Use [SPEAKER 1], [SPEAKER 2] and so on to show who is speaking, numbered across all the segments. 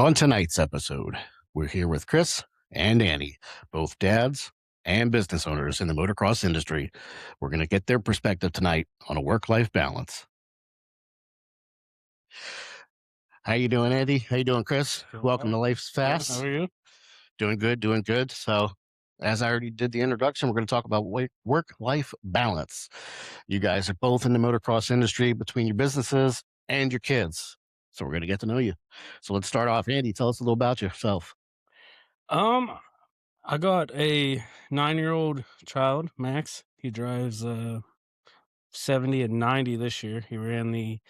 [SPEAKER 1] On tonight's episode, we're here with Chris and Annie, both dads and business owners in the motocross industry. We're going to get their perspective tonight on a work-life balance. How you doing, Andy? How you doing, Chris? Welcome to Life's Fast.
[SPEAKER 2] How are you?
[SPEAKER 1] Doing good, doing good. So, as I already did the introduction, we're going to talk about work-life balance. You guys are both in the motocross industry between your businesses and your kids. So we're going to get to know you. So let's start off. Andy, tell us a little about yourself.
[SPEAKER 2] I got a 9-year-old child, Max. He drives 70 and 90 this year. He ran the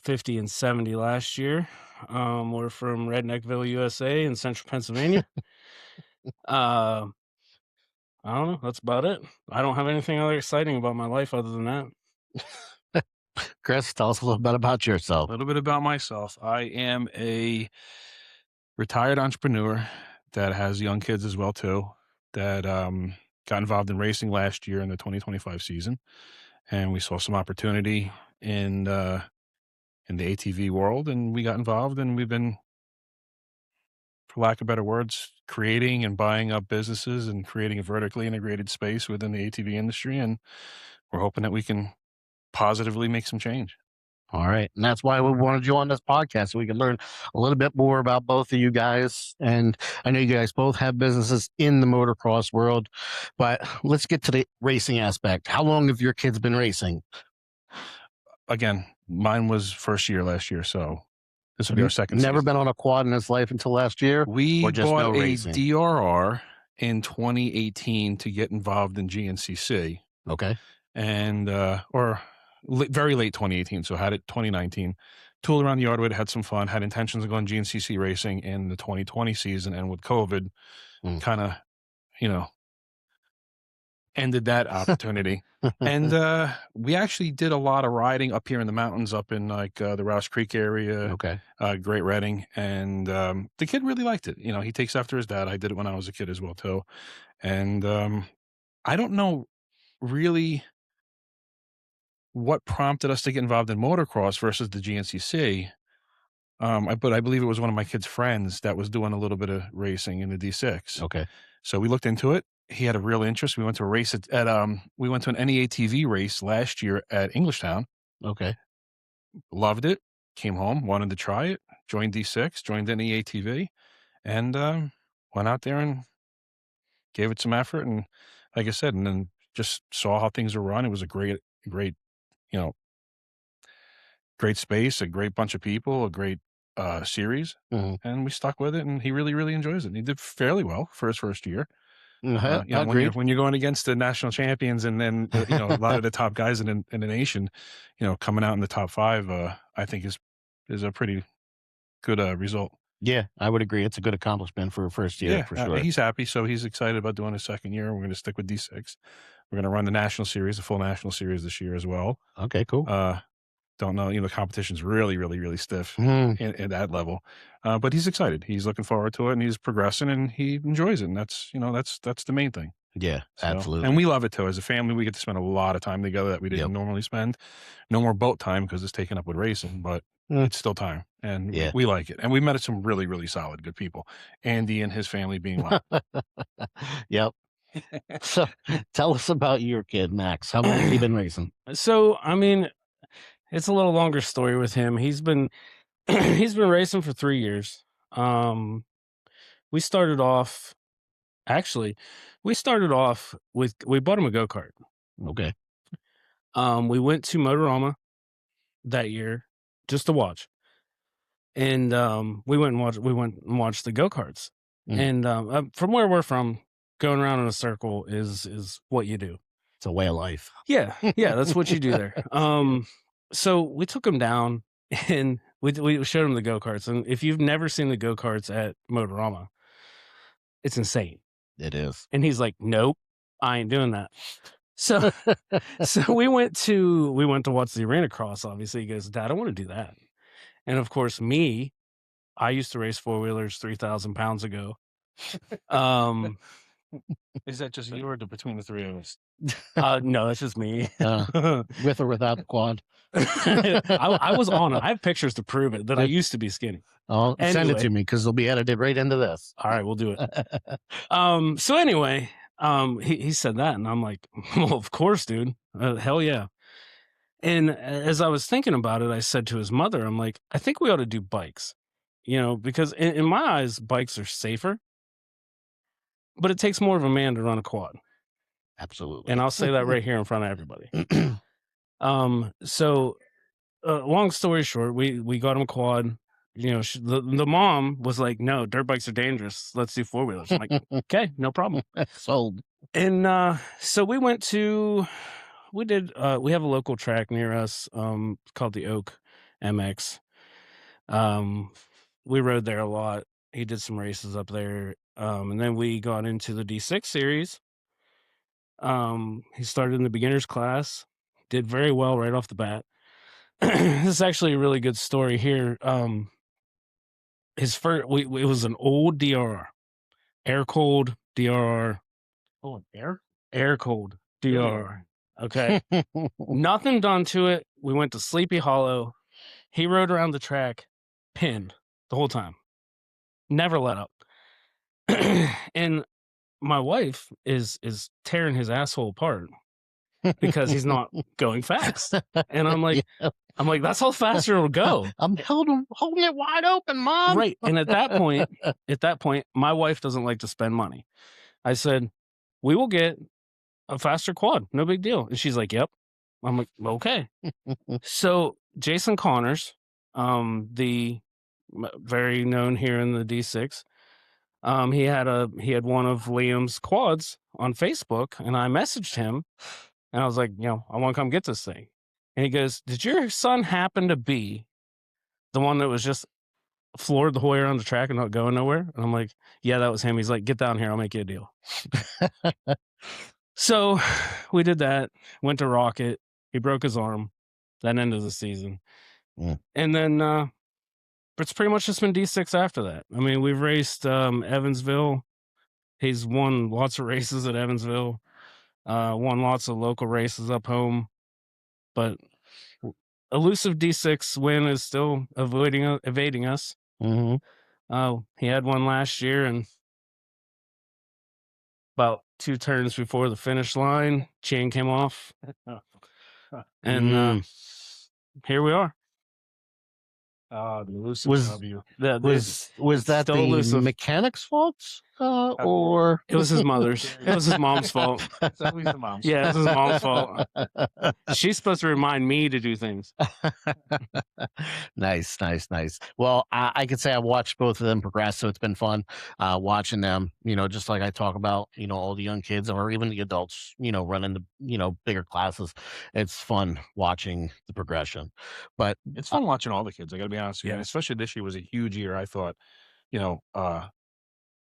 [SPEAKER 2] 50 and 70 last year. We're from Redneckville, USA in central Pennsylvania. I don't know. That's about it. I don't have anything other exciting about my life other than that.
[SPEAKER 1] Chris, tell us a little bit about yourself.
[SPEAKER 3] A little bit about myself. I am a retired entrepreneur that has young kids as well too, that got involved in racing last year in the 2025 season, and we saw some opportunity in the ATV world, and we got involved, and we've been, for lack of better words, creating and buying up businesses and creating a vertically integrated space within the ATV industry, and we're hoping that we can positively make some change.
[SPEAKER 1] All right. And that's why we wanted you on this podcast, so we can learn a little bit more about both of you guys. And I know you guys both have businesses in the motocross world, but let's get to the racing aspect. How long have your kids been racing?
[SPEAKER 3] Again, mine was first year last year, so this will be our second
[SPEAKER 1] Never
[SPEAKER 3] season.
[SPEAKER 1] been on a quad in his life until last year?
[SPEAKER 3] We
[SPEAKER 1] or just
[SPEAKER 3] bought
[SPEAKER 1] no
[SPEAKER 3] a
[SPEAKER 1] racing?
[SPEAKER 3] DRR in 2018 to get involved in GNCC.
[SPEAKER 1] Okay.
[SPEAKER 3] And very late 2018, so had it 2019. Tooled around the yard with it, had some fun, had intentions of going GNCC racing in the 2020 season, and with COVID, kind of, ended that opportunity. And we actually did a lot of riding up here in the mountains, up in like the Rouse Creek area,
[SPEAKER 1] Okay.
[SPEAKER 3] Great Redding, and the kid really liked it. He takes after his dad. I did it when I was a kid as well too, and I don't know really what prompted us to get involved in motocross versus the GNCC. But I believe it was one of my kid's friends that was doing a little bit of racing in the D6.
[SPEAKER 1] Okay.
[SPEAKER 3] So we looked into it. He had a real interest. We went to a race we went to an NEATV race last year at Englishtown.
[SPEAKER 1] Okay.
[SPEAKER 3] Loved it. Came home, wanted to try it. Joined D6, joined NEATV, and went out there and gave it some effort. And like I said, and then just saw how things were run. It was a great, great space, a great bunch of people, a great series, and we stuck with it, and he really, really enjoys it. And he did fairly well for his first year. When you're going against the national champions and then a lot of the top guys in the nation, coming out in the top 5, I think is a pretty good result.
[SPEAKER 1] Yeah, I would agree. It's a good accomplishment for a first year, for sure.
[SPEAKER 3] He's happy, so he's excited about doing his second year. We're going to stick with D6. We're going to run the national series, the full national series this year as well.
[SPEAKER 1] Okay, cool.
[SPEAKER 3] Don't know, the competition's really, really, really stiff at that level. But he's excited. He's looking forward to it, and he's progressing, and he enjoys it. And that's the main thing.
[SPEAKER 1] Yeah, so, absolutely.
[SPEAKER 3] And we love it too. As a family, we get to spend a lot of time together that we didn't normally spend. No more boat time because it's taken up with racing, but it's still time. And we like it. And we met some really, really solid, good people. Andy and his family being one.
[SPEAKER 1] Yep. So tell us about your kid, Max. How long has he been racing?
[SPEAKER 2] So, I mean, it's a little longer story with him. He's been racing for 3 years. We started off with, we bought him a go-kart.
[SPEAKER 1] Okay.
[SPEAKER 2] We went to Motorama that year just to watch. And we went and watched the go-karts. And from where we're from, going around in a circle is what you do.
[SPEAKER 1] It's a way of life.
[SPEAKER 2] Yeah, that's what you do there. So we took him down and we showed him the go-karts. And if you've never seen the go-karts at Motorama, it's insane.
[SPEAKER 1] It is.
[SPEAKER 2] And he's like, nope, I ain't doing that. So we went to watch the arena cross, obviously. He goes, Dad, I want to do that. And of course, I used to race four-wheelers 3,000 pounds ago.
[SPEAKER 3] Is that just you or between the three of us?
[SPEAKER 2] No, that's just me.
[SPEAKER 1] With or without the quad?
[SPEAKER 2] I was on it. I have pictures to prove it that I used to be skinny.
[SPEAKER 1] Oh, send it to
[SPEAKER 2] Anyway.
[SPEAKER 1] me because they'll be edited right into this.
[SPEAKER 2] All right, we'll do it. So anyway, he said that, and I'm like, well, of course, dude. Hell yeah. And as I was thinking about it, I said to his mother, I'm like, I think we ought to do bikes, because in my eyes, bikes are safer, but it takes more of a man to run a quad.
[SPEAKER 1] Absolutely.
[SPEAKER 2] And I'll say that right here in front of everybody. So long story short, we got him a quad. The mom was like, no, dirt bikes are dangerous. Let's do four-wheelers. I'm like, okay, no problem.
[SPEAKER 1] Sold.
[SPEAKER 2] And so we have a local track near us called the Oak MX. We rode there a lot. He did some races up there. And then we got into the D6 series. He started in the beginner's class, did very well right off the bat. This is actually a really good story here. His first, it was an old DRR, air cooled DRR.
[SPEAKER 3] Oh,
[SPEAKER 2] air cooled DRR. Okay. Nothing done to it. We went to Sleepy Hollow. He rode around the track, pinned the whole time. Never let up. And my wife is tearing his asshole apart because he's not going fast. And I'm like, that's how fast it'll go.
[SPEAKER 1] I'm holding it wide open, Mom.
[SPEAKER 2] Right. And at that point, my wife doesn't like to spend money. I said, we will get a faster quad. No big deal. And she's like, yep. I'm like, okay. So Jason Connors, the very known here in the D6, he had one of Liam's quads on Facebook, and I messaged him, and I was like, I want to come get this thing. And he goes, did your son happen to be the one that was just floored the whole way around the track and not going nowhere? And I'm like, yeah, that was him. He's like, get down here, I'll make you a deal. So we did that, went to Rocket. He broke his arm that end of the season. And then it's pretty much just been D6 after that. I mean, we've raced Evansville. He's won lots of races at Evansville, won lots of local races up home. But elusive D6 win is still evading us. He had one last year, and about 2 turns before the finish line, chain came off. And here we are.
[SPEAKER 3] The elusive W.
[SPEAKER 1] Was that the
[SPEAKER 2] elusive
[SPEAKER 1] mechanic's fault? Or
[SPEAKER 2] it was his mother's. It was his mom's fault.
[SPEAKER 3] It's always the mom's.
[SPEAKER 2] Yeah, it was his mom's fault. She's supposed to remind me to do things.
[SPEAKER 1] Nice. Well, I can say I watched both of them progress, so it's been fun watching them. Just like I talk about, all the young kids or even the adults, running the bigger classes. It's fun watching the progression. But
[SPEAKER 3] it's fun watching all the kids. I got to be honest with you.
[SPEAKER 2] Yeah.
[SPEAKER 3] And especially this year was a huge year. I thought,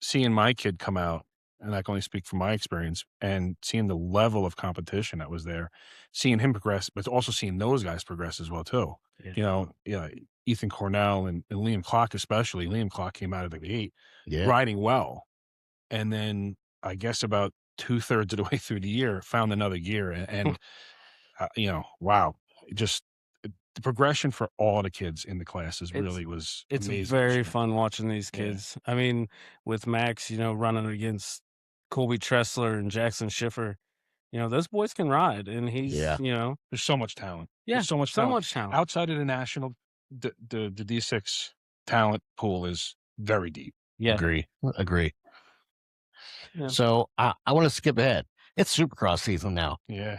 [SPEAKER 3] seeing my kid come out, and I can only speak from my experience, and seeing the level of competition that was there, seeing him progress, but also seeing those guys progress as well too. Ethan Cornell and Liam Clark especially. Liam Clark came out of the gate riding well, and then I guess about 2/3 of the way through the year found another gear, and wow, just the progression for all the kids in the classes really was
[SPEAKER 2] It's
[SPEAKER 3] amazing.
[SPEAKER 2] very fun watching these kids. I mean, with Max, running against Colby Tressler and Jackson Schiffer, those boys can ride, and he's,
[SPEAKER 3] there's so much talent.
[SPEAKER 2] Yeah,
[SPEAKER 3] There's so much talent. Outside of the national, the D6 talent pool is very deep.
[SPEAKER 2] Yeah.
[SPEAKER 1] Agree.
[SPEAKER 2] Yeah.
[SPEAKER 1] So I want to skip ahead. It's Supercross season now.
[SPEAKER 3] Yeah.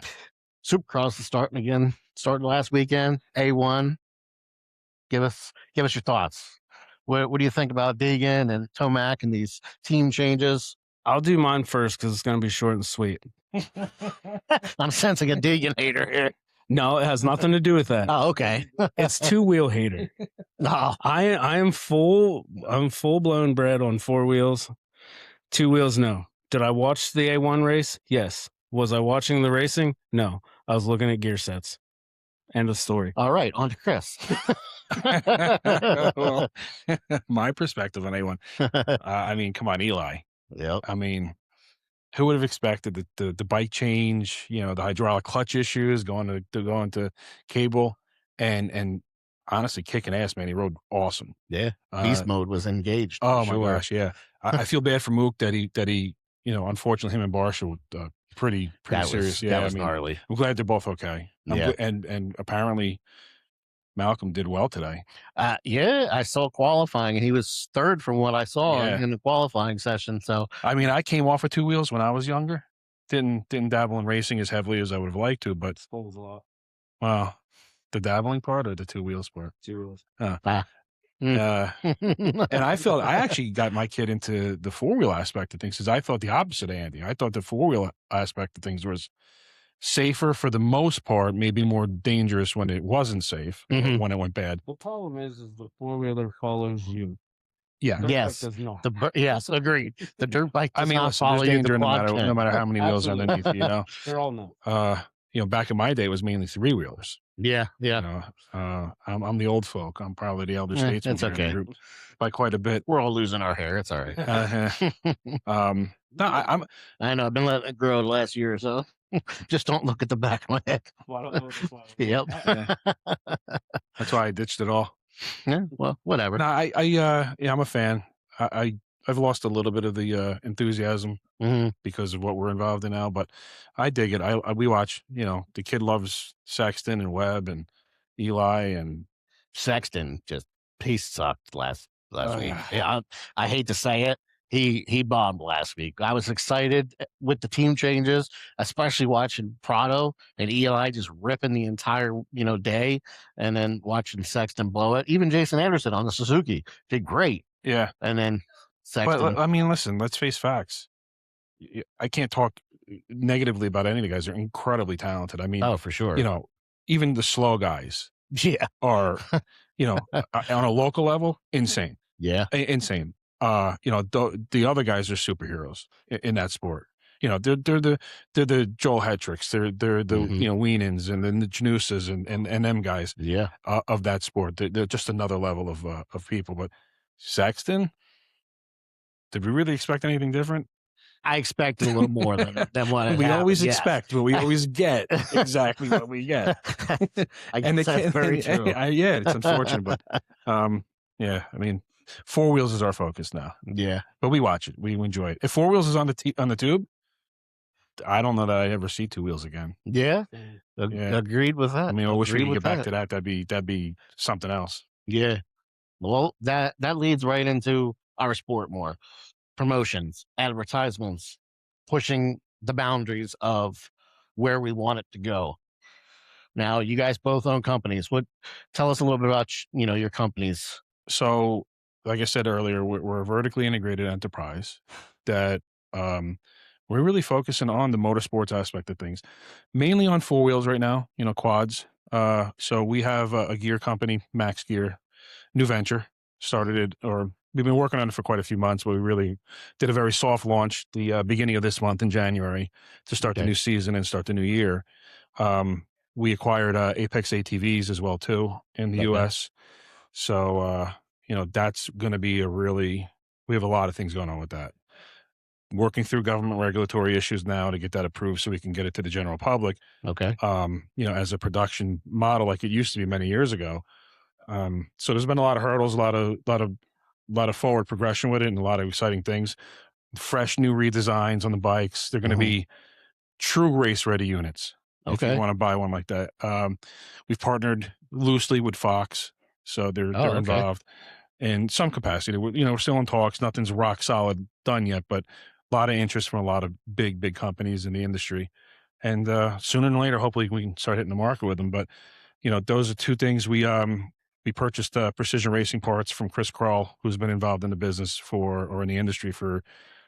[SPEAKER 1] Supercross is starting again. Started last weekend. A1. Give us your thoughts. What do you think about Deegan and Tomac and these team changes?
[SPEAKER 2] I'll do mine first because it's going to be short and sweet.
[SPEAKER 1] I'm sensing a Deegan hater here.
[SPEAKER 2] No, it has nothing to do with that.
[SPEAKER 1] Oh, okay.
[SPEAKER 2] It's two-wheel hater.
[SPEAKER 1] No,
[SPEAKER 2] I'm full-blown bred on 4 wheels. 2 wheels, no. Did I watch the A1 race? Yes. Was I watching the racing? No. I was looking at gear sets. End of story.
[SPEAKER 1] All right, on to Chris.
[SPEAKER 3] Well, my perspective on A1. I mean, come on, Eli.
[SPEAKER 1] Yep.
[SPEAKER 3] I mean, who would have expected the bike change, you know, the hydraulic clutch issues, going to cable, and honestly kicking ass, man. He rode awesome.
[SPEAKER 1] Yeah.
[SPEAKER 3] Uh,
[SPEAKER 1] Beast mode was engaged for
[SPEAKER 3] oh my
[SPEAKER 1] sure.
[SPEAKER 3] gosh, yeah. I feel bad for Mook that he, you know, unfortunately him and Barcia were pretty serious. Yeah,
[SPEAKER 1] That
[SPEAKER 3] I
[SPEAKER 1] was
[SPEAKER 3] mean,
[SPEAKER 1] gnarly.
[SPEAKER 3] I'm glad they're both okay.
[SPEAKER 1] Yeah.
[SPEAKER 3] And apparently Malcolm did well today.
[SPEAKER 1] Yeah, I saw qualifying and he was third from what I saw
[SPEAKER 3] Yeah.
[SPEAKER 1] in the qualifying session. So
[SPEAKER 3] I mean, I came off of two wheels when I was younger. Didn't dabble in racing as heavily as I would have liked to, but
[SPEAKER 2] Spolls a lot.
[SPEAKER 3] well, the dabbling part or the two wheels part?
[SPEAKER 2] Two wheels.
[SPEAKER 3] And I felt I actually got my kid into the four wheel aspect of things because I thought the opposite of Andy. I thought the four wheel aspect of things was safer for the most part, maybe more dangerous when it wasn't safe, or
[SPEAKER 1] Mhm.
[SPEAKER 3] when it went bad.
[SPEAKER 2] The problem is the four-wheeler follows you.
[SPEAKER 3] Yeah.
[SPEAKER 2] Dirt bike
[SPEAKER 1] Yes.
[SPEAKER 2] does not.
[SPEAKER 1] Yes, agreed. The dirt bike
[SPEAKER 3] I
[SPEAKER 1] does
[SPEAKER 3] mean,
[SPEAKER 1] not
[SPEAKER 3] listen, there's
[SPEAKER 1] follow you.
[SPEAKER 3] danger
[SPEAKER 1] The
[SPEAKER 3] no
[SPEAKER 1] quad
[SPEAKER 3] matter
[SPEAKER 1] can.
[SPEAKER 3] how many wheels
[SPEAKER 2] Absolutely.
[SPEAKER 3] underneath, you know.
[SPEAKER 2] They're all not.
[SPEAKER 3] You know, back in my day, it was mainly three wheelers.
[SPEAKER 1] Yeah, yeah.
[SPEAKER 3] You know, I'm the old folk. I'm probably the elder
[SPEAKER 1] Eh,
[SPEAKER 3] statesman
[SPEAKER 1] it's
[SPEAKER 3] here in the
[SPEAKER 1] okay.
[SPEAKER 3] group by quite a bit.
[SPEAKER 1] We're all losing our hair. It's all right.
[SPEAKER 3] No, I'm
[SPEAKER 1] I know. I've been letting it grow the last year or so. Just don't look at the back of my head. Yep.
[SPEAKER 3] that's why I ditched it all.
[SPEAKER 1] Yeah. Well, whatever.
[SPEAKER 3] No, yeah, I'm a fan. I've lost a little bit of the enthusiasm
[SPEAKER 1] Mhm.
[SPEAKER 3] because of what we're involved in now, but I dig it. We watch. You know, the kid loves Sexton and Webb and Eli and
[SPEAKER 1] Sexton he sucked last week.
[SPEAKER 3] yeah.
[SPEAKER 1] Yeah, I hate to say it. He bombed last week. I was excited with the team changes, especially watching Prado and Eli just ripping the entire day, and then watching Sexton blow it. Even Jason Anderson on the Suzuki did great,
[SPEAKER 3] Yeah.
[SPEAKER 1] and then Sexton.
[SPEAKER 3] But I mean, listen, let's face facts. I can't talk negatively about any of the guys. They're incredibly talented. I mean,
[SPEAKER 1] Oh, for sure.
[SPEAKER 3] you know, even the slow guys
[SPEAKER 1] Yeah.
[SPEAKER 3] are, you know, on a local level, insane.
[SPEAKER 1] Yeah.
[SPEAKER 3] Insane. You know, the other guys are superheroes in that sport. You know, they're the Joel Hetricks. They're the
[SPEAKER 1] Mhm.
[SPEAKER 3] Weenans and then the Janusas and them guys.
[SPEAKER 1] Yeah.
[SPEAKER 3] Of that sport. They're just another level of people. But Sexton, did we really expect anything different?
[SPEAKER 1] I expected a little more than what
[SPEAKER 3] We
[SPEAKER 1] happened,
[SPEAKER 3] always
[SPEAKER 1] yes.
[SPEAKER 3] expect, but we always get exactly what we get.
[SPEAKER 1] I guess that's very true.
[SPEAKER 3] Yeah, it's unfortunate, but yeah, I mean, four wheels is our focus now.
[SPEAKER 1] Yeah.
[SPEAKER 3] But we watch it, we enjoy it. If four wheels is on the tube, I don't know that I ever see two wheels again.
[SPEAKER 1] Yeah.
[SPEAKER 3] Yeah.
[SPEAKER 1] Agreed with that.
[SPEAKER 3] I mean, I wish we
[SPEAKER 1] Agreed
[SPEAKER 3] could
[SPEAKER 1] with
[SPEAKER 3] get back
[SPEAKER 1] that.
[SPEAKER 3] to that. That'd be something else.
[SPEAKER 1] Yeah. Well, that leads right into our sport more. Promotions, advertisements, pushing the boundaries of where we want it to go. Now, you guys both own companies. Tell us a little bit about your companies.
[SPEAKER 3] So, like I said earlier, we're a vertically integrated enterprise that we're really focusing on the motorsports aspect of things, mainly on four wheels right now, you know, quads. So we have a gear company, Maxx Gear, new venture, started it, or we've been working on it for quite a few months, but we really did a very soft launch the beginning of this month in January to start the
[SPEAKER 1] Okay.
[SPEAKER 3] new season and start the new year. We acquired Apex ATVs as well too in the
[SPEAKER 1] Okay.
[SPEAKER 3] US. So, you know, that's going to be we have a lot of things going on with that. Working through government regulatory issues now to get that approved so we can get it to the general public,
[SPEAKER 1] Okay.
[SPEAKER 3] you know, as a production model like it used to be many years ago. So there's been a lot of hurdles, a lot of forward progression with it and a lot of exciting things. Fresh new redesigns on the bikes. They're going to
[SPEAKER 1] Mhm.
[SPEAKER 3] be true race ready units. If you
[SPEAKER 1] Okay.
[SPEAKER 3] want to buy one like that. We've partnered loosely with Fox, so they're
[SPEAKER 1] Oh, okay.
[SPEAKER 3] involved in some capacity. You know, we're still in talks. Nothing's rock solid done yet, but a lot of interest from a lot of big companies in the industry. And sooner than later, hopefully, we can start hitting the market with them. But you know, those are two things we purchased precision racing parts from Chris Krull, who's been involved in the business or in the industry for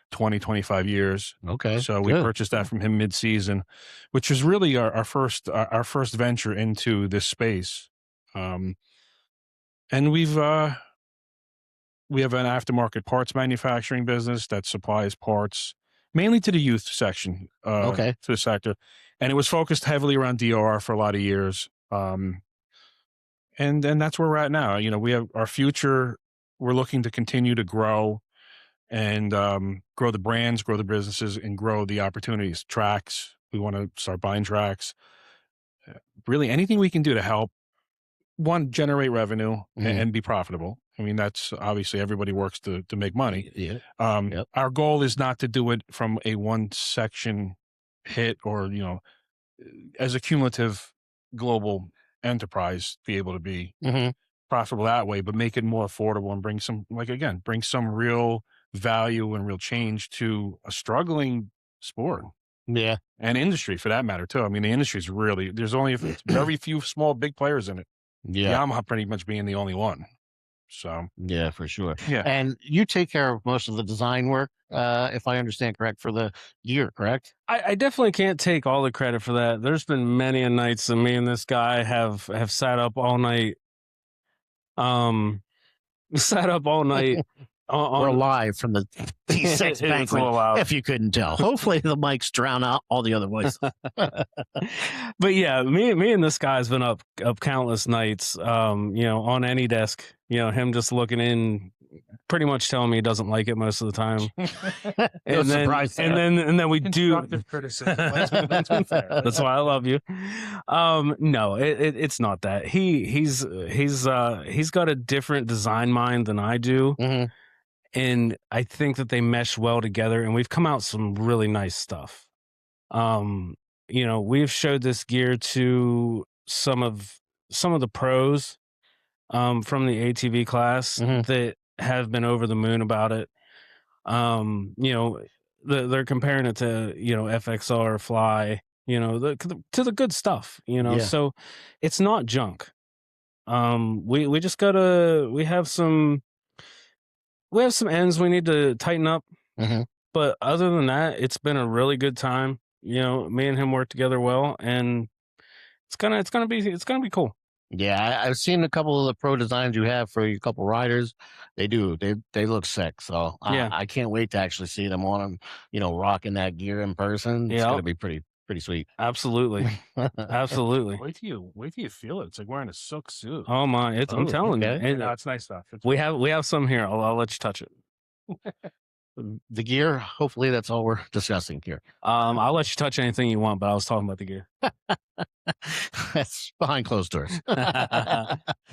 [SPEAKER 3] 20, 25 years.
[SPEAKER 1] Okay.
[SPEAKER 3] So we
[SPEAKER 1] Good.
[SPEAKER 3] purchased that from him mid-season, which was really our first venture into this space. And we have an aftermarket parts manufacturing business that supplies parts mainly to the youth section,
[SPEAKER 1] Okay.
[SPEAKER 3] to the sector. And it was focused heavily around DOR for a lot of years. And that's where we're at now. You know, we have our future. We're looking to continue to grow and grow the brands, grow the businesses, and grow the opportunities. Tracks. We want to start buying tracks. Really, anything we can do to help one generate revenue and be profitable. I mean, that's obviously everybody works to make money.
[SPEAKER 1] Yeah.
[SPEAKER 3] Our goal is not to do it from a one section hit or, you know, as a cumulative global enterprise, be able to be profitable that way, but make it more affordable and bring some, like, again, bring some real value and real change to a struggling sport.
[SPEAKER 1] Yeah.
[SPEAKER 3] And industry for that matter too. I mean, the industry is really, there's only very few small, big players in it.
[SPEAKER 1] Yeah.
[SPEAKER 3] Yamaha pretty much being the only one. So
[SPEAKER 1] yeah, for sure.
[SPEAKER 3] yeah,
[SPEAKER 1] And you take care of most of the design work, if I understand correct, for the gear, correct?
[SPEAKER 2] I definitely can't take all the credit for that. There's been many a nights that me and this guy have sat up all night. Sat up all night.
[SPEAKER 1] We're live from the T6
[SPEAKER 2] It's a
[SPEAKER 1] banquet,
[SPEAKER 2] little loud.
[SPEAKER 1] if you couldn't tell. Hopefully the mics drown out all the other voices.
[SPEAKER 2] But yeah, me and this guy's been up countless nights, you know, on any desk, you know, him just looking in, pretty much telling me he doesn't like it most of the time.
[SPEAKER 1] No surprise there.
[SPEAKER 2] and then we do
[SPEAKER 3] constructive criticism. Let's be fair.
[SPEAKER 2] That's why I love you. No, it's not that. He's got a different design mind than I do. And I think that they mesh well together, and we've come out some really nice stuff. You know, we've showed this gear to some of the pros from the ATV class that have been over the moon about it. You know, they're comparing it to, you know, FXR, Fly, you know, to the good stuff, you know.
[SPEAKER 1] Yeah.
[SPEAKER 2] So it's not junk. We just we have some ends we need to tighten up. But other than that, it's been a really good time. You know, me and him work together well, and it's gonna be cool.
[SPEAKER 1] Yeah, I've seen a couple of the pro designs you have for a couple riders. They look sick. So
[SPEAKER 2] Yeah.
[SPEAKER 1] I can't wait to actually see them on them, you know, rocking that gear in person. It's
[SPEAKER 2] Yeah.
[SPEAKER 1] gonna be pretty sweet.
[SPEAKER 2] Absolutely. Absolutely.
[SPEAKER 3] Wait till you feel it. It's like wearing a silk suit.
[SPEAKER 2] Oh my, I'm telling
[SPEAKER 1] okay.
[SPEAKER 2] you.
[SPEAKER 3] No, it's nice stuff.
[SPEAKER 2] We have some here. I'll let you touch it.
[SPEAKER 1] The gear, hopefully that's all we're discussing here.
[SPEAKER 2] I'll let you touch anything you want, but I was talking about the gear.
[SPEAKER 1] That's behind closed doors.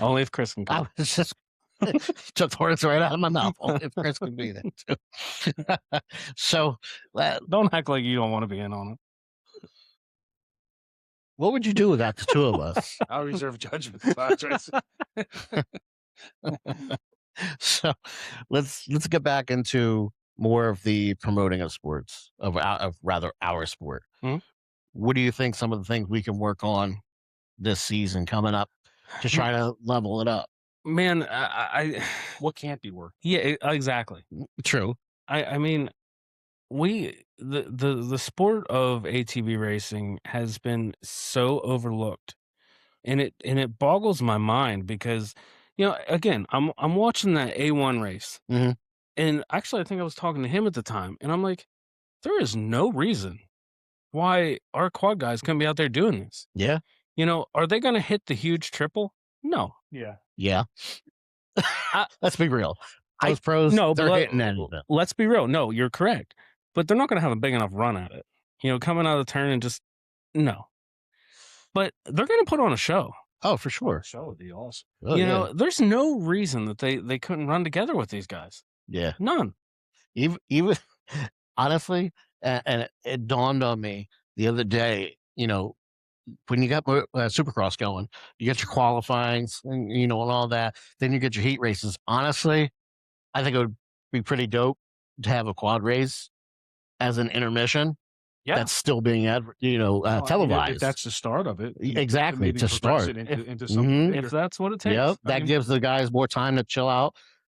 [SPEAKER 2] Only if Chris can
[SPEAKER 1] I
[SPEAKER 2] come.
[SPEAKER 1] was just took the words right out of my mouth. Only if Chris can be there too. So
[SPEAKER 2] Don't act like you don't want to be in on it.
[SPEAKER 1] what would you do without the two of us?
[SPEAKER 3] I'll reserve judgment.
[SPEAKER 1] So let's get back into more of the promoting of sports, of rather our sport. What do you think some of the things we can work on this season coming up to try to level it up?
[SPEAKER 2] Man,
[SPEAKER 3] what can't be worked?
[SPEAKER 2] Yeah, exactly.
[SPEAKER 1] True.
[SPEAKER 2] I mean, the sport of ATV racing has been so overlooked, and it boggles my mind because, you know, again, I'm watching that A1 race, and actually I think I was talking to him at the time, and I'm like, there is no reason why our quad guys couldn't be out there doing this.
[SPEAKER 1] Yeah.
[SPEAKER 2] You know, are they going to hit the huge triple? No.
[SPEAKER 1] Yeah. Let's be real. Those pros,
[SPEAKER 2] no,
[SPEAKER 1] they're hitting that.
[SPEAKER 2] Let's be real. No, you're correct. But they're not going to have a big enough run at it. You know, coming out of the turn and just, no. But they're going to put on a show.
[SPEAKER 1] Oh, for sure.
[SPEAKER 3] Show would be awesome.
[SPEAKER 1] Oh,
[SPEAKER 2] you know, there's no reason that they couldn't run together with these guys.
[SPEAKER 1] Yeah.
[SPEAKER 2] None.
[SPEAKER 1] Even honestly, and it dawned on me the other day, you know, when you got Supercross going, you get your qualifying, and, you know, and all that, then you get your heat races. Honestly, I think it would be pretty dope to have a quad race as an intermission.
[SPEAKER 2] Yeah.
[SPEAKER 1] That's still being televised.
[SPEAKER 3] If that's the start of it,
[SPEAKER 1] exactly,
[SPEAKER 3] maybe
[SPEAKER 1] to start.
[SPEAKER 3] it into something bigger.
[SPEAKER 2] If that's what it takes.
[SPEAKER 1] Yep, that gives the guys more time to chill out,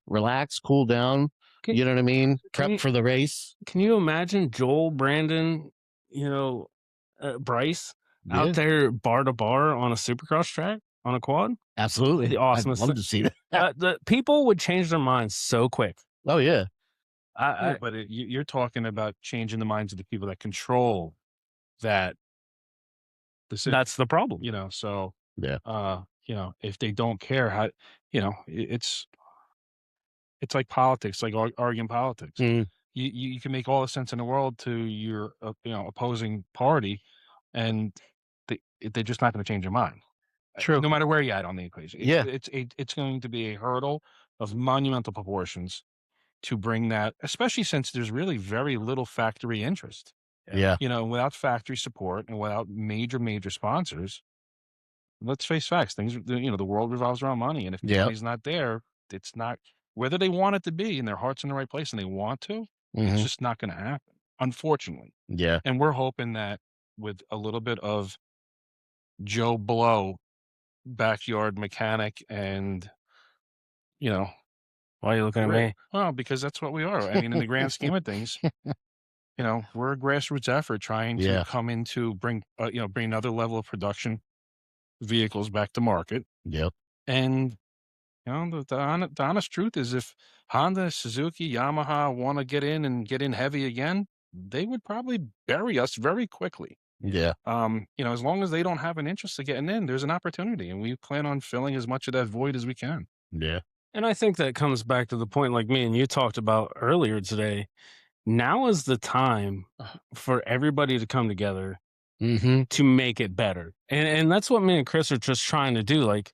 [SPEAKER 1] relax, cool down. You know what I mean? Prep for the race.
[SPEAKER 2] Can you imagine Joel, Brandon, you know, Bryce out there bar to bar on a Supercross track on a quad?
[SPEAKER 1] Absolutely.
[SPEAKER 2] The awesomest.
[SPEAKER 1] I'd love to see that.
[SPEAKER 2] The people would change their minds so quick.
[SPEAKER 1] Oh yeah.
[SPEAKER 3] But you're talking about changing the minds of the people that control that decision.
[SPEAKER 2] That's the problem.
[SPEAKER 3] You know, so
[SPEAKER 1] yeah.
[SPEAKER 3] You know, if they don't care how, you know, it's it's like politics, like arguing politics.
[SPEAKER 1] Mm,
[SPEAKER 3] You can make all the sense in the world to your opposing party, and they're just not going to change their mind,
[SPEAKER 1] true.
[SPEAKER 3] no matter where you're at on the equation.
[SPEAKER 1] Yeah.
[SPEAKER 3] It's going to be a hurdle of monumental proportions to bring that, especially since there's really very little factory interest.
[SPEAKER 1] Yeah.
[SPEAKER 3] Without factory support and without major sponsors, let's face facts. The world revolves around money, and if the
[SPEAKER 1] Yeah.
[SPEAKER 3] money's not there, it's not whether they want it to be and their heart's in the right place and they want to. It's
[SPEAKER 1] Hmm.
[SPEAKER 3] just not going to happen, unfortunately.
[SPEAKER 1] Yeah.
[SPEAKER 3] And we're hoping that with a little bit of Joe Blow, backyard mechanic, and you know,
[SPEAKER 2] Why are you looking at me?
[SPEAKER 3] well, because that's what we are. I mean, in the grand scheme of things, we're a grassroots effort trying to
[SPEAKER 1] Yeah.
[SPEAKER 3] come into bring another level of production vehicles back to market.
[SPEAKER 1] Yep.
[SPEAKER 3] And the honest truth is, if Honda, Suzuki, Yamaha want to get in heavy again, they would probably bury us very quickly.
[SPEAKER 1] Yeah.
[SPEAKER 3] As long as they don't have an interest of getting in, there's an opportunity, and we plan on filling as much of that void as we can.
[SPEAKER 1] Yeah.
[SPEAKER 2] And I think that comes back to the point like me and you talked about earlier today. Now is the time for everybody to come together
[SPEAKER 1] Hmm.
[SPEAKER 2] to make it better. And that's what me and Chris are just trying to do. Like,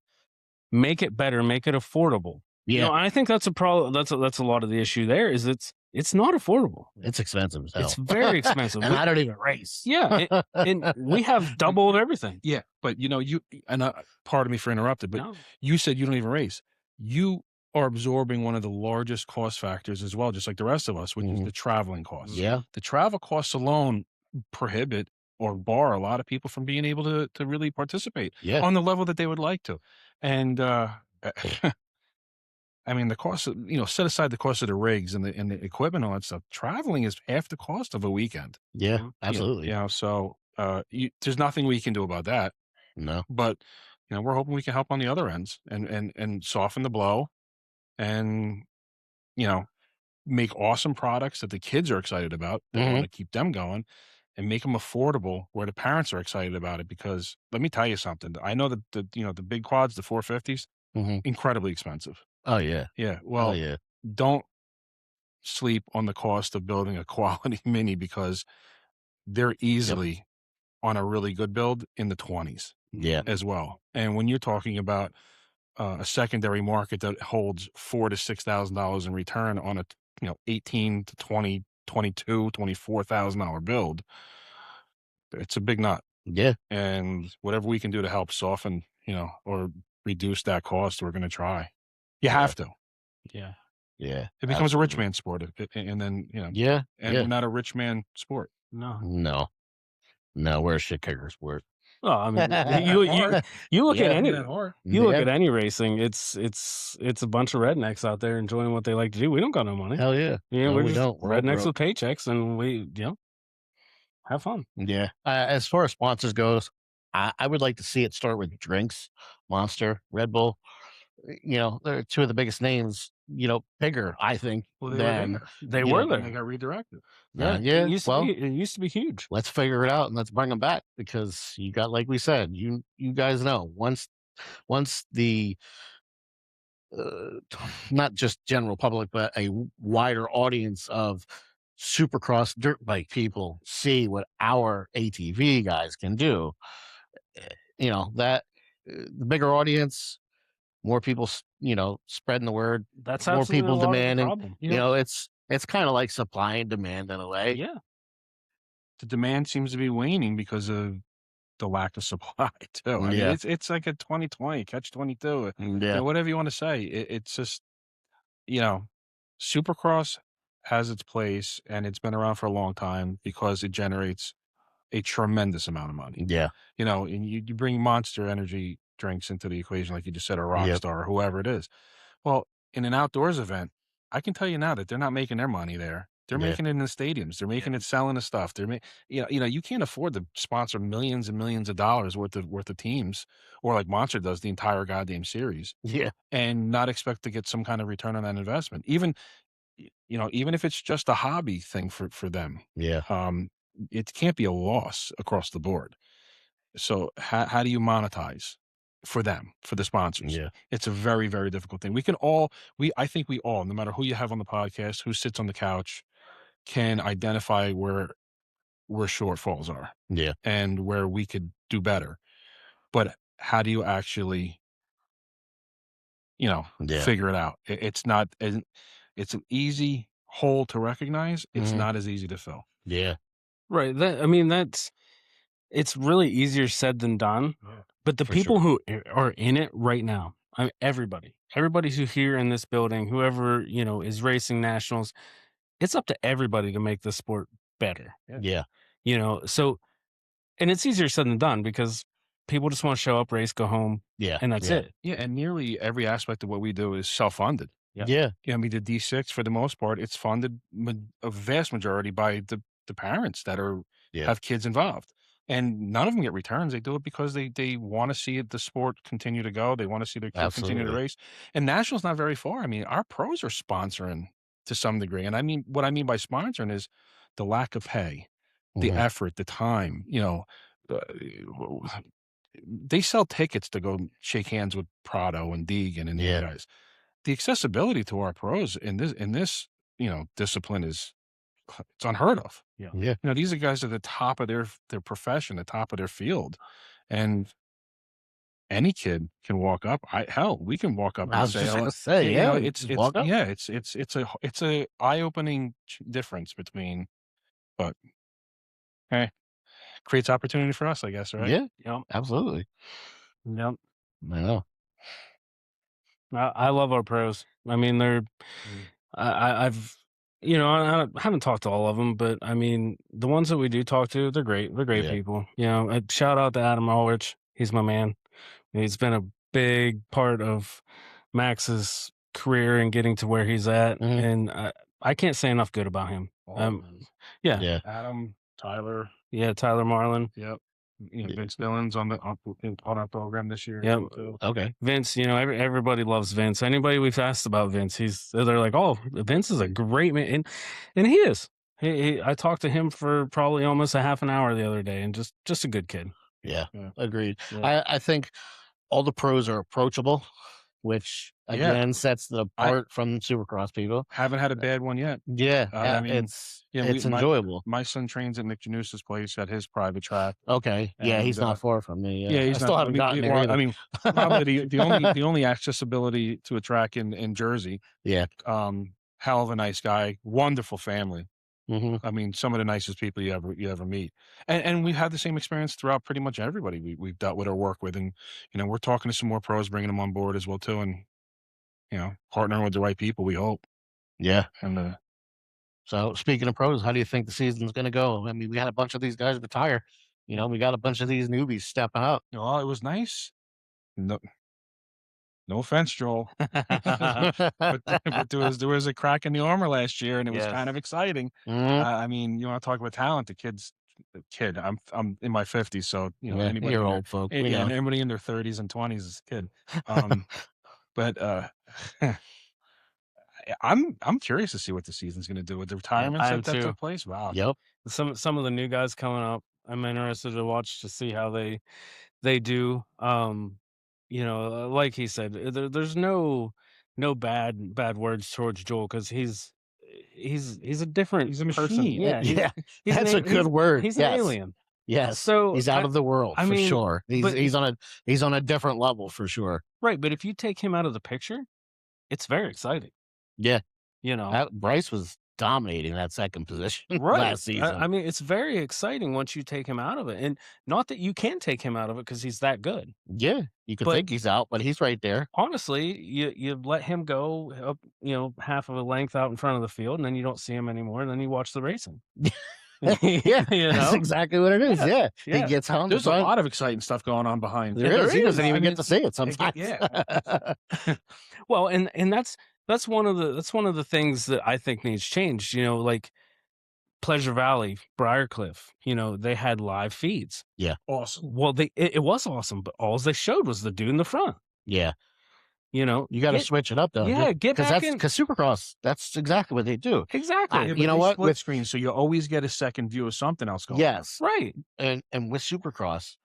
[SPEAKER 2] make it better, make it affordable.
[SPEAKER 1] Yeah.
[SPEAKER 2] I think that's a problem. That's a lot of the issue there is it's not affordable.
[SPEAKER 1] It's expensive as hell.
[SPEAKER 2] It's very expensive.
[SPEAKER 1] And I don't even race.
[SPEAKER 2] Yeah. And we have double of everything.
[SPEAKER 3] Yeah, but pardon me for interrupting, but
[SPEAKER 2] No.
[SPEAKER 3] you said you don't even race. You are absorbing one of the largest cost factors as well, just like the rest of us, which is the traveling costs.
[SPEAKER 1] Yeah.
[SPEAKER 3] The travel costs alone prohibit or bar a lot of people from being able to really participate
[SPEAKER 1] Yeah.
[SPEAKER 3] on the level that they would like to. And I mean, the cost of, set aside the cost of the rigs and the equipment and all that stuff. Traveling is half the cost of a weekend.
[SPEAKER 1] Yeah. Absolutely.
[SPEAKER 3] So there's nothing we can do about that.
[SPEAKER 1] No.
[SPEAKER 3] But we're hoping we can help on the other ends and soften the blow, and make awesome products that the kids are excited about, that want to keep them going, and make them affordable where the parents are excited about it. Because let me tell you something. I know that the big quads, the 450s,
[SPEAKER 1] Hmm.
[SPEAKER 3] incredibly expensive.
[SPEAKER 1] Oh yeah.
[SPEAKER 3] Yeah.
[SPEAKER 1] Oh
[SPEAKER 3] Well,
[SPEAKER 1] yeah.
[SPEAKER 3] don't sleep on the cost of building a quality mini, because they're easily on a really good build in the 20s
[SPEAKER 1] Yeah.
[SPEAKER 3] as well. And when you're talking about a secondary market that holds $4,000 to $6,000 in return on a 18 to 20, 22, $24,000 build, it's a big nut.
[SPEAKER 1] Yeah.
[SPEAKER 3] And whatever we can do to help soften, or reduce that cost, we're going to try. You have to.
[SPEAKER 2] Yeah.
[SPEAKER 1] Yeah.
[SPEAKER 3] It becomes a rich
[SPEAKER 1] Absolutely.
[SPEAKER 3] man sport, and then
[SPEAKER 1] Yeah.
[SPEAKER 3] and
[SPEAKER 1] Yeah.
[SPEAKER 3] we're not a rich man sport.
[SPEAKER 2] No.
[SPEAKER 1] No. No. We're a shit kicker sport.
[SPEAKER 2] Well, I mean, you look
[SPEAKER 1] Yeah.
[SPEAKER 2] at any you look
[SPEAKER 1] Yeah.
[SPEAKER 2] at any racing. It's a bunch of rednecks out there enjoying what they like to do. We don't got no money.
[SPEAKER 1] Hell yeah.
[SPEAKER 2] Yeah,
[SPEAKER 1] No,
[SPEAKER 2] we're
[SPEAKER 1] we
[SPEAKER 2] just
[SPEAKER 1] don't. We're all
[SPEAKER 2] rednecks
[SPEAKER 1] broke.
[SPEAKER 2] with paychecks, and we have fun.
[SPEAKER 1] Yeah. As far as sponsors goes, I would like to see it start with drinks, Monster, Red Bull. They're two of the biggest names. Bigger, I think, than
[SPEAKER 2] They
[SPEAKER 1] you
[SPEAKER 2] were
[SPEAKER 1] know,
[SPEAKER 3] They
[SPEAKER 2] there.
[SPEAKER 3] got redirected.
[SPEAKER 2] Yeah,
[SPEAKER 1] yeah.
[SPEAKER 2] It used
[SPEAKER 1] Well,
[SPEAKER 2] to be huge.
[SPEAKER 1] let's figure it out and let's bring them back, because you got, like we said, you guys know, once the not just general public, but a wider audience of supercross dirt bike people see what our ATV guys can do, that the bigger audience, more people, spreading the word,
[SPEAKER 2] That's
[SPEAKER 1] more
[SPEAKER 2] absolutely
[SPEAKER 1] people
[SPEAKER 2] a lot of the
[SPEAKER 1] demanding.
[SPEAKER 2] problem.
[SPEAKER 1] It's kind of like supply and demand in a way.
[SPEAKER 2] Yeah.
[SPEAKER 3] The demand seems to be waning because of the lack of supply too. I mean,
[SPEAKER 1] Yeah.
[SPEAKER 3] it's like a 2020 catch 22.
[SPEAKER 1] Yeah.
[SPEAKER 3] Whatever you want to say. It's just Supercross has its place, and it's been around for a long time because it generates a tremendous amount of money.
[SPEAKER 1] Yeah.
[SPEAKER 3] And you bring Monster energy drinks into the equation, like you just said, or
[SPEAKER 1] Yep.
[SPEAKER 3] Rockstar or whoever it is. Well, in an outdoors event, I can tell you now that they're not making their money there. They're
[SPEAKER 1] Yeah.
[SPEAKER 3] making it in the stadiums. They're making it selling the stuff. You can't afford to sponsor millions and millions of dollars worth of teams, or like Monster does the entire goddamn series,
[SPEAKER 1] Yeah.
[SPEAKER 3] and not expect to get some kind of return on that investment. Even if it's just a hobby thing for them,
[SPEAKER 1] Yeah.
[SPEAKER 3] it can't be a loss across the board. So how do you monetize for them, for the sponsors.
[SPEAKER 1] Yeah.
[SPEAKER 3] It's a very, very difficult thing. I think we all, no matter who you have on the podcast, who sits on the couch, can identify where shortfalls are
[SPEAKER 1] Yeah.
[SPEAKER 3] and where we could do better. But how do you actually,
[SPEAKER 1] Yeah.
[SPEAKER 3] figure it out? It's not as, it's an easy hole to recognize. It's
[SPEAKER 1] Mhm.
[SPEAKER 3] not as easy to fill.
[SPEAKER 1] Yeah.
[SPEAKER 2] Right. I mean, it's really easier said than done.
[SPEAKER 3] Yeah,
[SPEAKER 2] But the
[SPEAKER 3] for
[SPEAKER 2] people
[SPEAKER 3] sure.
[SPEAKER 2] who are in it right now, everybody who's here in this building, whoever, is racing nationals, it's up to everybody to make the sport better.
[SPEAKER 1] Yeah.
[SPEAKER 2] So, and it's easier said than done because people just want to show up, race, go home,
[SPEAKER 1] Yeah.
[SPEAKER 2] and that's
[SPEAKER 1] Yeah.
[SPEAKER 2] it.
[SPEAKER 3] Yeah, and nearly every aspect of what we do is self-funded.
[SPEAKER 2] Yeah.
[SPEAKER 1] Yeah.
[SPEAKER 3] I mean, the D6 for the most part, it's funded a vast majority by the parents that
[SPEAKER 1] Yeah.
[SPEAKER 3] have kids involved, and none of them get returns. They do it because they want to see the sport continue to go. They want to see their kid continue to
[SPEAKER 1] Absolutely.
[SPEAKER 3] race. And national's not very far. I mean, our pros are sponsoring to some degree, and I mean what I mean by sponsoring is the lack of pay, the
[SPEAKER 1] Mhm.
[SPEAKER 3] effort, the time. Uh, they sell tickets to go shake hands with Prado and Deegan and the
[SPEAKER 1] Yeah.
[SPEAKER 3] other guys. The accessibility to our pros in this discipline it's unheard of.
[SPEAKER 1] Yeah.
[SPEAKER 3] These are guys at the top of their profession, the top of their field, and any kid can walk up. We can walk up
[SPEAKER 1] I
[SPEAKER 3] and
[SPEAKER 1] was
[SPEAKER 3] say,
[SPEAKER 1] just
[SPEAKER 3] hello.
[SPEAKER 1] gonna say,
[SPEAKER 3] You know,
[SPEAKER 1] yeah.
[SPEAKER 3] it's
[SPEAKER 1] Just
[SPEAKER 3] it's
[SPEAKER 1] walk up.
[SPEAKER 3] yeah, it's a eye-opening difference between, but hey, creates opportunity for us, I guess, right?
[SPEAKER 1] Yeah.
[SPEAKER 2] Yep.
[SPEAKER 1] Absolutely.
[SPEAKER 2] Yep.
[SPEAKER 1] I know.
[SPEAKER 2] I love our pros. I mean, they're. I've. I haven't talked to all of them, but I mean, the ones that we do talk to, they're great. They're great
[SPEAKER 1] Yeah.
[SPEAKER 2] people. Shout out to Adam Ulrich. He's my man. He's been a big part of Max's career and getting to where he's at,
[SPEAKER 1] Mhm.
[SPEAKER 2] and I can't say enough good about him. Yeah,
[SPEAKER 1] Yeah.
[SPEAKER 3] Adam, Tyler,
[SPEAKER 2] Tyler Marlin.
[SPEAKER 3] yep.
[SPEAKER 1] Yeah.
[SPEAKER 3] Vince Dillon's on our program this year.
[SPEAKER 2] Yep.
[SPEAKER 3] Too.
[SPEAKER 1] Okay.
[SPEAKER 2] Vince, everybody loves Vince. Anybody we've asked about Vince, they're like, "Oh, Vince is a great man," and he is. I talked to him for probably almost a half an hour the other day, and just a good kid.
[SPEAKER 1] Yeah.
[SPEAKER 3] Yeah.
[SPEAKER 1] Agreed.
[SPEAKER 2] Yeah.
[SPEAKER 1] I think all the pros are approachable, which again sets them apart from Supercross people.
[SPEAKER 3] Haven't had a bad one yet.
[SPEAKER 1] Yeah.
[SPEAKER 3] I mean,
[SPEAKER 1] it's
[SPEAKER 3] yeah,
[SPEAKER 1] enjoyable.
[SPEAKER 3] My son trains at Nick Janusa's place at his private track.
[SPEAKER 1] Okay. Yeah,
[SPEAKER 3] And,
[SPEAKER 1] he's not far from me.
[SPEAKER 3] Yeah,
[SPEAKER 1] I
[SPEAKER 3] he's
[SPEAKER 1] still
[SPEAKER 3] not.
[SPEAKER 1] haven't gotten there
[SPEAKER 3] well,
[SPEAKER 1] either.
[SPEAKER 3] I mean, probably the only accessibility to a track in Jersey.
[SPEAKER 1] Yeah.
[SPEAKER 3] Hell of a nice guy, wonderful family.
[SPEAKER 1] Mhm.
[SPEAKER 3] I mean, some of the nicest people you ever meet, and we've had the same experience throughout pretty much everybody we've dealt with or worked with, and we're talking to some more pros, bringing them on board as well too, and partnering with the right people. We hope.
[SPEAKER 1] Yeah.
[SPEAKER 3] And
[SPEAKER 1] So speaking of pros, how do you think the season's going to go? I mean, we had a bunch of these guys retire. We got a bunch of these newbies stepping up.
[SPEAKER 3] well, it was nice. No offense, Joel, but there was a crack in the armor last year, and it was kind of exciting.
[SPEAKER 1] Mhm.
[SPEAKER 3] I mean, you want to talk about talent? The kid. I'm in my 50s, so
[SPEAKER 1] Yeah,
[SPEAKER 3] anybody
[SPEAKER 1] you're
[SPEAKER 3] in their,
[SPEAKER 1] old folk. We
[SPEAKER 3] yeah,
[SPEAKER 1] know.
[SPEAKER 3] and everybody in their 30s and 20s is a kid. But I'm curious to see what the season's going to do with the retirements
[SPEAKER 2] I am
[SPEAKER 3] that
[SPEAKER 2] too.
[SPEAKER 3] took place. Wow.
[SPEAKER 1] Yep.
[SPEAKER 2] Some of the new guys coming up, I'm interested to watch to see how they do. Like he said, there's no bad words towards Joel because he's a different
[SPEAKER 3] He's a
[SPEAKER 2] person.
[SPEAKER 3] machine.
[SPEAKER 2] Yeah,
[SPEAKER 1] Yeah,
[SPEAKER 2] he's
[SPEAKER 1] that's
[SPEAKER 2] an
[SPEAKER 1] a good word.
[SPEAKER 2] He's an
[SPEAKER 1] Yes.
[SPEAKER 2] alien.
[SPEAKER 1] Yes.
[SPEAKER 2] So
[SPEAKER 1] he's out of the world
[SPEAKER 2] I
[SPEAKER 1] for
[SPEAKER 2] mean,
[SPEAKER 1] sure.
[SPEAKER 2] but-
[SPEAKER 1] He's on a different level for sure.
[SPEAKER 2] Right, but if you take him out of the picture, it's very exciting.
[SPEAKER 1] Yeah.
[SPEAKER 2] Oh.
[SPEAKER 1] Bryce was dominating that second position
[SPEAKER 2] Right.
[SPEAKER 1] last season.
[SPEAKER 2] I mean, it's very exciting once you take him out of it, and not that you can take him out of it because he's that good.
[SPEAKER 1] Yeah, you could
[SPEAKER 2] But-
[SPEAKER 1] think he's out, but he's right there.
[SPEAKER 2] Honestly, you let him go up, half of a length out in front of the field, and then you don't see him anymore, and then you watch the racing.
[SPEAKER 1] Yeah, that's exactly what it is. Yeah,
[SPEAKER 2] Yeah.
[SPEAKER 1] He gets on.
[SPEAKER 3] There's a lot of exciting stuff going on behind.
[SPEAKER 1] There is. He doesn't
[SPEAKER 3] I
[SPEAKER 1] even
[SPEAKER 3] mean,
[SPEAKER 1] get to see it sometimes.
[SPEAKER 3] yeah.
[SPEAKER 2] Well, and that's one of the things that I think needs changed. Like Pleasure Valley, Briarcliff, they had live feeds.
[SPEAKER 3] Awesome.
[SPEAKER 2] Well, it was awesome, but all they showed was the dude in the front.
[SPEAKER 1] Yeah,
[SPEAKER 2] You
[SPEAKER 1] got to switch it up though.
[SPEAKER 2] Yeah, get back in.
[SPEAKER 1] Because Supercross, that's exactly what they do.
[SPEAKER 2] Exactly.
[SPEAKER 3] Yeah,
[SPEAKER 1] you know
[SPEAKER 3] they
[SPEAKER 1] what?
[SPEAKER 3] split
[SPEAKER 1] With
[SPEAKER 3] screen, so you always get a second view of something else going.
[SPEAKER 1] yes,
[SPEAKER 2] Right.
[SPEAKER 1] and with Supercross,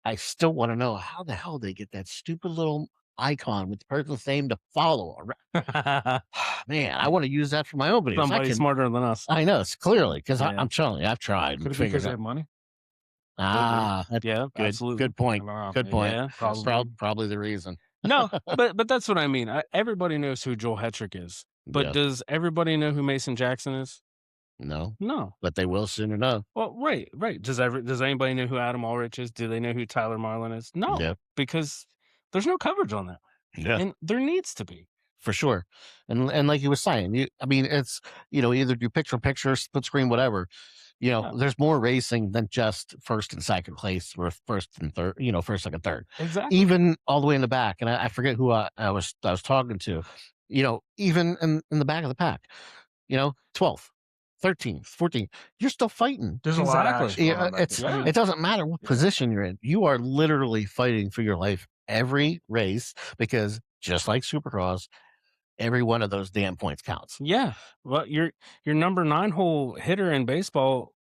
[SPEAKER 1] I still want to know how the hell they get that stupid little icon with the person's name to follow. Man, I want to use that for my own videos.
[SPEAKER 2] Somebody smarter than us.
[SPEAKER 1] I know, it's clearly because
[SPEAKER 2] Yeah.
[SPEAKER 1] I'm telling you, I've tried
[SPEAKER 3] Could
[SPEAKER 1] and
[SPEAKER 3] it be because
[SPEAKER 1] figured
[SPEAKER 3] they
[SPEAKER 1] out.
[SPEAKER 3] have money?
[SPEAKER 1] That's
[SPEAKER 2] Yeah,
[SPEAKER 1] good.
[SPEAKER 2] absolutely.
[SPEAKER 1] Good point. Good point.
[SPEAKER 2] Yeah,
[SPEAKER 1] Probably the reason.
[SPEAKER 2] No, but that's what I mean. Everybody knows who Joel Hetrick is, but
[SPEAKER 1] Yeah.
[SPEAKER 2] does everybody know who Mason Jackson is?
[SPEAKER 1] No,
[SPEAKER 2] No.
[SPEAKER 1] but they will soon enough.
[SPEAKER 2] Well, right. Does anybody know who Adam Ulrich is? Do they know who Tyler Marlin is? No,
[SPEAKER 1] Yeah.
[SPEAKER 2] because there's no coverage on that,
[SPEAKER 1] Yeah,
[SPEAKER 2] and there needs to be.
[SPEAKER 1] for sure. And like you were saying, I mean, it's either do picture, split screen, whatever. There's more racing than just first and second place or first and third. First, second, third.
[SPEAKER 2] Exactly.
[SPEAKER 1] Even all the way in the back. And I forget who I was talking to. Even in the back of the pack. 12th, 13th, 14th. You're still fighting.
[SPEAKER 3] There's a lot of action.
[SPEAKER 1] Yeah, it doesn't matter what position you're in. You are literally fighting for your life every race because just like Supercross, every one of those damn points counts.
[SPEAKER 2] Yeah. Well, your number 9 hole hitter in baseball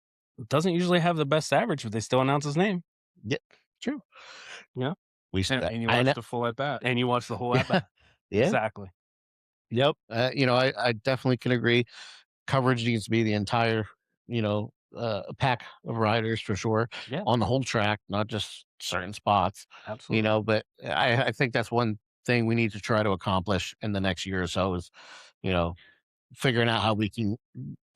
[SPEAKER 2] doesn't usually have the best average, but they still announce his name.
[SPEAKER 1] Yeah, true.
[SPEAKER 2] Yeah.
[SPEAKER 3] And you watch the full at bat.
[SPEAKER 2] And you watch the whole at bat.
[SPEAKER 1] Yeah.
[SPEAKER 2] Exactly.
[SPEAKER 1] Yep. I definitely can agree. Coverage needs to be the entire, pack of riders for sure.
[SPEAKER 2] Yeah.
[SPEAKER 1] On the whole track, not just certain spots.
[SPEAKER 2] Absolutely.
[SPEAKER 1] But I think that's one thing we need to try to accomplish in the next year or so is, figuring out how we can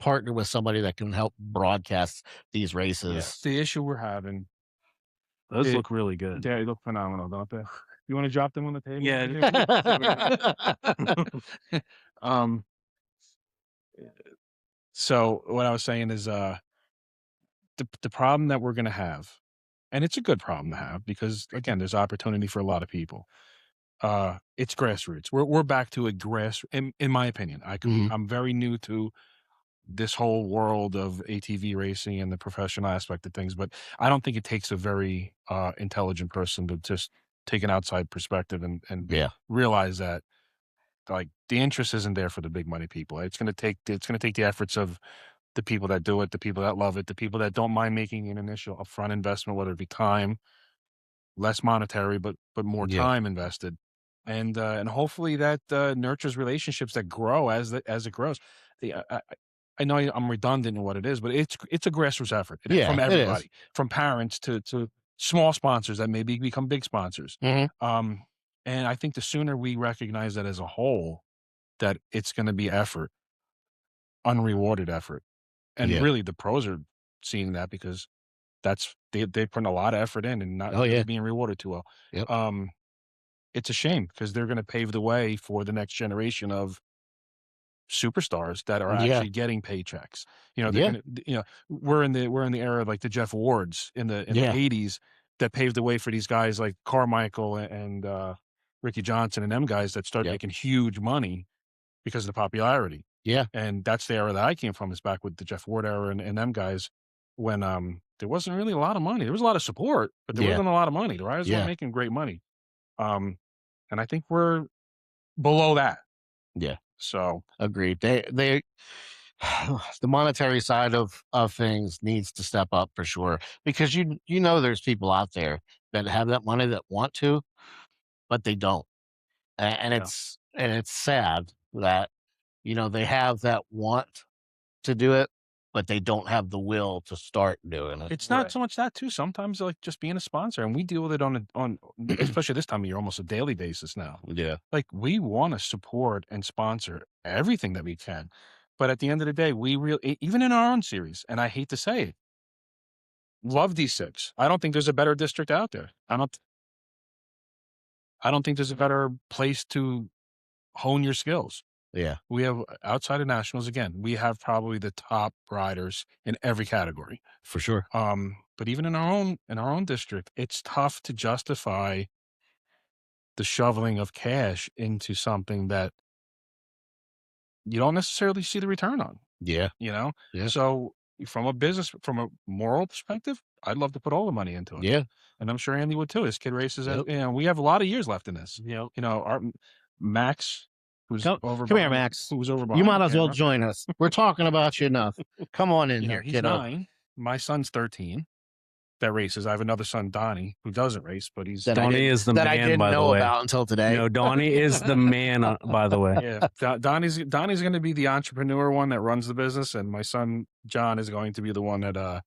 [SPEAKER 1] partner with somebody that can help broadcast these races.
[SPEAKER 3] It's the issue we're having.
[SPEAKER 2] Those look really good.
[SPEAKER 3] Yeah, they look phenomenal, don't they? You want to drop them on the table?
[SPEAKER 2] Yeah.
[SPEAKER 3] So what I was saying is the problem that we're going to have, and it's a good problem to have because again, there's opportunity for a lot of people. It's grassroots. We're back to a in my opinion. I'm very new to this whole world of ATV racing and the professional aspect of things, but I don't think it takes a very intelligent person to just take an outside perspective and realize that like the interest isn't there for the big money people. It's going to take the efforts of the people that do it, the people that love it, the people that don't mind making an initial upfront investment, whether it be time, less monetary, but more time invested. And hopefully that nurtures relationships that grow as it grows. I know I'm redundant in what it is, but it's a grassroots effort from everybody, from parents to small sponsors that maybe become big sponsors.
[SPEAKER 1] Mm-hmm.
[SPEAKER 3] And I think the sooner we recognize that as a whole, that it's going to be effort, unrewarded effort, and really the pros are seeing that because they're putting a lot of effort in and not really being rewarded too well.
[SPEAKER 1] Yep.
[SPEAKER 3] It's a shame because they're going to pave the way for the next generation of superstars that are actually getting paychecks. We're in the era of like the Jeff Wards in the 80s that paved the way for these guys like Carmichael and Ricky Johnson and them guys that started making huge money because of the popularity.
[SPEAKER 1] Yeah.
[SPEAKER 3] And that's the era that I came from, is back with the Jeff Ward era and them guys when there wasn't really a lot of money. There was a lot of support, but there wasn't a lot of money. The riders weren't making great money. And I think we're below that.
[SPEAKER 1] Yeah.
[SPEAKER 3] So
[SPEAKER 1] agreed. They the monetary side of things needs to step up for sure, because there's people out there that have that money that want to, but they don't. And it's sad that they have that want to do it, but they don't have the will to start doing it.
[SPEAKER 3] It's not so much that too. Sometimes like just being a sponsor, and we deal with it on especially this time of year, almost a daily basis now.
[SPEAKER 1] Yeah.
[SPEAKER 3] Like we want to support and sponsor everything that we can. But at the end of the day, even in our own series, and I hate to say it, love D6. I don't think there's a better district out there. I don't think there's a better place to hone your skills.
[SPEAKER 1] Yeah.
[SPEAKER 3] We have, outside of nationals, again, we have probably the top riders in every category.
[SPEAKER 1] For sure.
[SPEAKER 3] But even in our own district, it's tough to justify the shoveling of cash into something that you don't necessarily see the return on.
[SPEAKER 1] Yeah.
[SPEAKER 3] Yeah.
[SPEAKER 1] So
[SPEAKER 3] from a moral perspective, I'd love to put all the money into it.
[SPEAKER 1] Yeah.
[SPEAKER 3] And I'm sure Andy would too. His kid races, we have a lot of years left in this.
[SPEAKER 2] Yep.
[SPEAKER 3] Our Max,
[SPEAKER 1] come here, Max.
[SPEAKER 3] Who's over?
[SPEAKER 1] You might as well join us. We're talking about you enough. Come on in here,
[SPEAKER 3] he's
[SPEAKER 1] kiddo.
[SPEAKER 3] 9. My son's 13. that races. I have another son, Donnie, who doesn't race, but he's
[SPEAKER 2] Donnie is the
[SPEAKER 1] that I
[SPEAKER 2] man,
[SPEAKER 1] didn't
[SPEAKER 2] by the
[SPEAKER 1] know
[SPEAKER 2] way.
[SPEAKER 1] about until today.
[SPEAKER 2] No, Donnie is the man, by the way.
[SPEAKER 3] yeah. Donnie's going to be the entrepreneur one that runs the business, and my son John is going to be the one that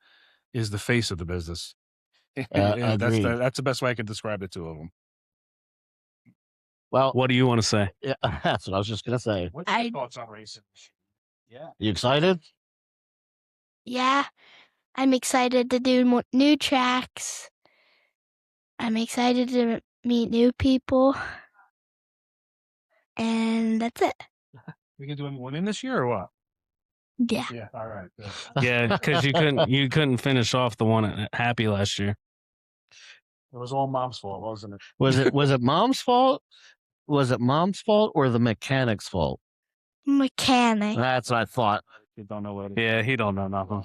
[SPEAKER 3] is the face of the business.
[SPEAKER 1] Agreed.
[SPEAKER 3] That's the best way I can describe the two of them.
[SPEAKER 1] Well,
[SPEAKER 2] What do you want to say?
[SPEAKER 1] yeah, that's what I was just gonna say.
[SPEAKER 3] What's your thoughts on racing? Yeah.
[SPEAKER 1] You excited?
[SPEAKER 4] Yeah, I'm excited to do new tracks. I'm excited to meet new people. And that's it.
[SPEAKER 3] We can do one in this year or what?
[SPEAKER 4] Yeah.
[SPEAKER 3] Yeah. All right. Good.
[SPEAKER 2] Yeah, because you couldn't finish off the one at Happy last year.
[SPEAKER 3] It was all Mom's fault, wasn't it?
[SPEAKER 1] Was it Mom's fault? Was it Mom's fault or the mechanic's fault?
[SPEAKER 4] Mechanic.
[SPEAKER 1] That's what I thought.
[SPEAKER 3] You don't know what.
[SPEAKER 2] Yeah, he don't know nothing.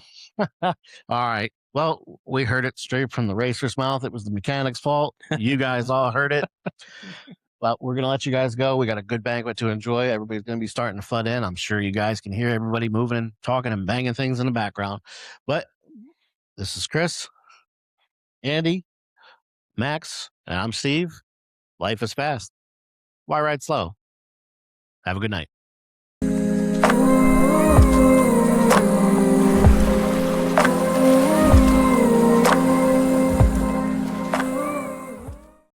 [SPEAKER 1] All right. Well, we heard it straight from the racer's mouth. It was the mechanic's fault. You guys all heard it. But we're going to let you guys go. We got a good banquet to enjoy. Everybody's going to be starting to flood in. I'm sure you guys can hear everybody moving and talking and banging things in the background. But this is Chris, Andy, Max, and I'm Steve. Life is fast. Why ride slow? Have a good night.